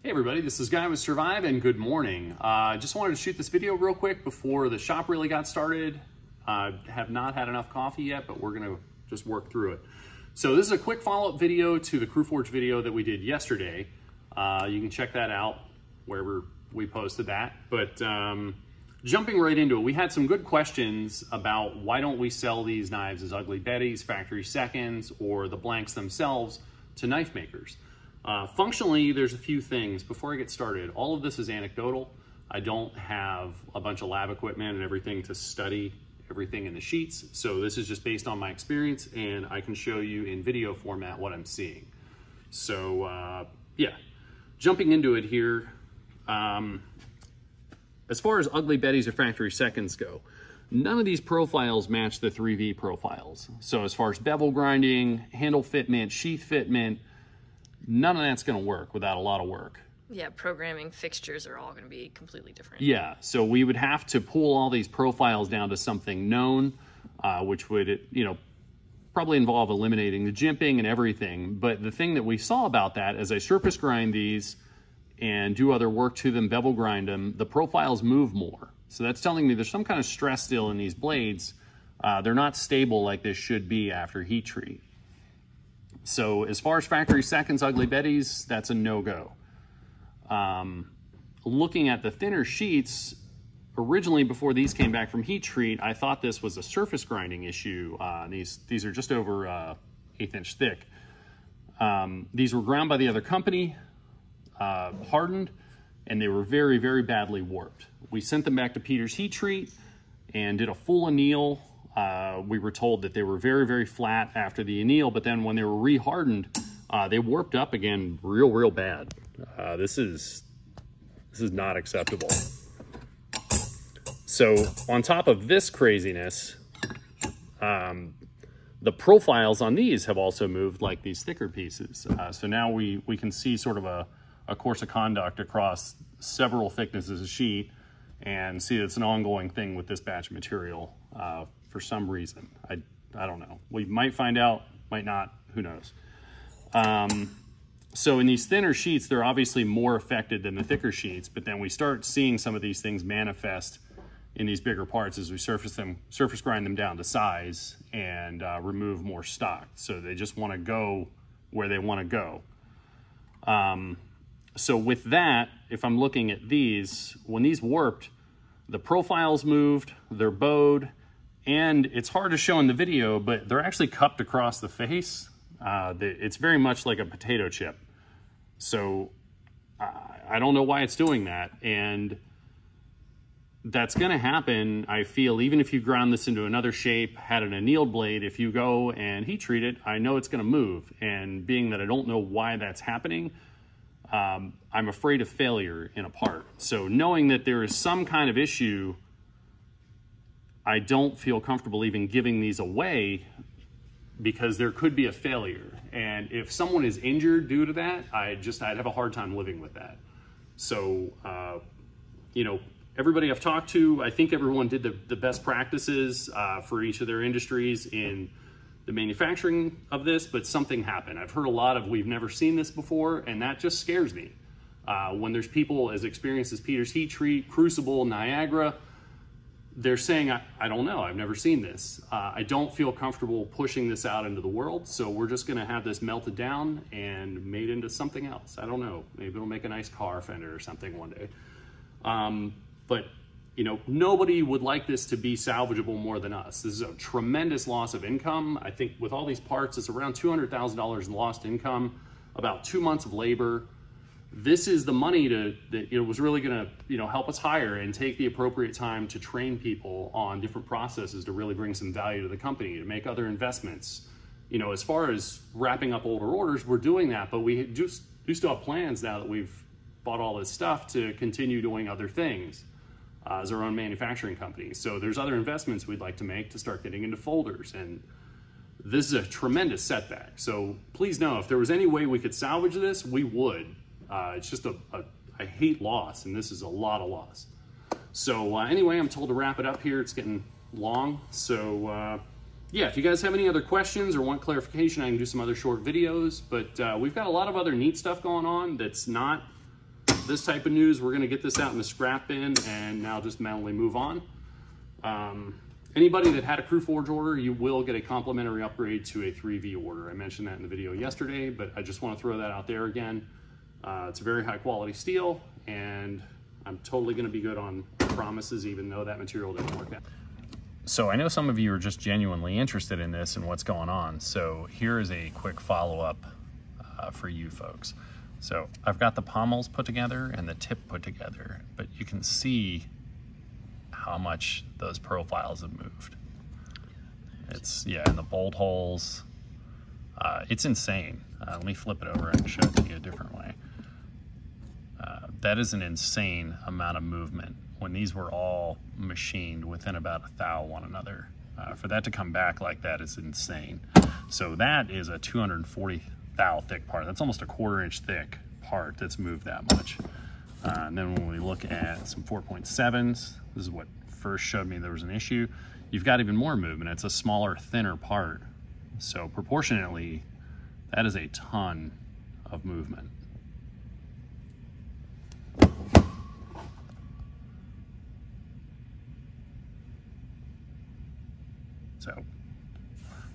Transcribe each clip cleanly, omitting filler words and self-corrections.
Hey everybody, this is Guy with Survive and good morning. Just wanted to shoot this video real quick before the shop really got started. Have not had enough coffee yet, but we're gonna just work through it. So this is a quick follow-up video to the CruForge video that we did yesterday. You can check that out wherever we posted that. But jumping right into it, we had some good questions about why don't we sell these knives as ugly Betties, factory seconds, or the blanks themselves to knife makers. Functionally, there's a few things. Before I get started, all of this is anecdotal. I don't have a bunch of lab equipment and everything to study everything in the sheets. So this is just based on my experience, and I can show you in video format what I'm seeing. So yeah, jumping into it here. As far as ugly Betties or factory seconds go, none of these profiles match the 3V profiles. So as far as bevel grinding, handle fitment, sheath fitment, none of that's going to work without a lot of work. Yeah, programming fixtures are all going to be completely different. Yeah, so we would have to pull all these profiles down to something known, which would, probably involve eliminating the jimping and everything. But the thing that we saw about that, as I surface grind these and do other work to them, bevel grind them, the profiles move more. So that's telling me there's some kind of stress still in these blades. They're not stable like this should be after heat treat. So as far as factory seconds, ugly Betties, that's a no-go. Looking at the thinner sheets, originally before these came back from heat treat, I thought this was a surface grinding issue. These are just over 1/8 inch thick. These were ground by the other company, hardened, and they were very, very badly warped. We sent them back to Peter's heat treat and did a full anneal. We were told that they were very, very flat after the anneal, but then when they were re-hardened, they warped up again real bad. This is not acceptable. So on top of this craziness, the profiles on these have also moved like these thicker pieces. So now we can see sort of a course of conduct across several thicknesses of sheet and see it's an ongoing thing with this batch of material. For some reason. I don't know. We might find out, might not, who knows. So in these thinner sheets, they're obviously more affected than the thicker sheets, but then we start seeing some of these things manifest in these bigger parts as we surface grind them down to size and remove more stock. So they just want to go where they want to go. So with that, if I'm looking at these, when these warped, the profiles moved, they're bowed, and it's hard to show in the video, but they're actually cupped across the face. It's very much like a potato chip. So I don't know why it's doing that. And that's gonna happen, I feel, even if you ground this into another shape, had an annealed blade, if you go and heat treat it, I know it's gonna move. And being that I don't know why that's happening, I'm afraid of failure in a part. So knowing that there is some kind of issue, I don't feel comfortable even giving these away because there could be a failure. And if someone is injured due to that, I'd have a hard time living with that. So, everybody I've talked to, I think everyone did the best practices for each of their industries in the manufacturing of this, but something happened. I've heard a lot of, we've never seen this before, and that just scares me. When there's people as experienced as Peter's heat treat, Crucible, Niagara, they're saying, I don't know, I've never seen this. I don't feel comfortable pushing this out into the world, so we're just gonna have this melted down and made into something else. I don't know, maybe it'll make a nice car fender or something one day. But nobody would like this to be salvageable more than us. This is a tremendous loss of income. I think with all these parts, it's around $200,000 in lost income, about 2 months of labor. This is the money that was really going to help us hire and take the appropriate time to train people on different processes to really bring some value to the company, to make other investments. As far as wrapping up older orders, we're doing that, but we do still have plans now that we've bought all this stuff to continue doing other things as our own manufacturing company. So there's other investments we'd like to make to start getting into folders, and this is a tremendous setback. So please know, if there was any way we could salvage this, we would. It's just I hate loss, and this is a lot of loss. So anyway, I'm told to wrap it up here. It's getting long. So yeah, if you guys have any other questions or want clarification, I can do some other short videos. But we've got a lot of other neat stuff going on that's not this type of news, we're gonna get this out in the scrap bin and now just mentally move on. Anybody that had a CruForge order, you will get a complimentary upgrade to a 3V order. I mentioned that in the video yesterday, but I just want to throw that out there again. It's a very high quality steel, and I'm totally going to be good on promises, even though that material didn't work out. So I know some of you are just genuinely interested in this and what's going on. So here is a quick follow-up for you folks. So I've got the pommels put together and the tip put together, but you can see how much those profiles have moved. It's, yeah, and the bolt holes, it's insane. Let me flip it over and show it to you a different way. That is an insane amount of movement when these were all machined within about a thou of one another. For that to come back like that is insane. So that is a 240 thou thick part. That's almost a 1/4 inch thick part that's moved that much. And then when we look at some 4.7s, this is what first showed me there was an issue. You've got even more movement. It's a smaller, thinner part. So proportionately, that is a ton of movement. So,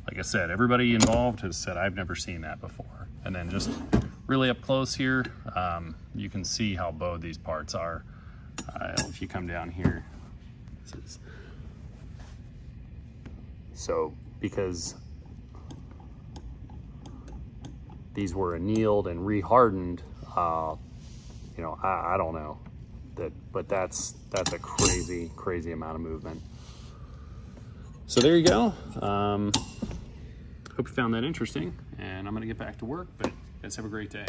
like I said, everybody involved has said, I've never seen that before. And then just really up close here, you can see how bowed these parts are. If you come down here, so because these were annealed and re-hardened, you know, I don't know that, but that's a crazy amount of movement. So there you go. Hope you found that interesting, and I'm gonna get back to work, but guys have a great day.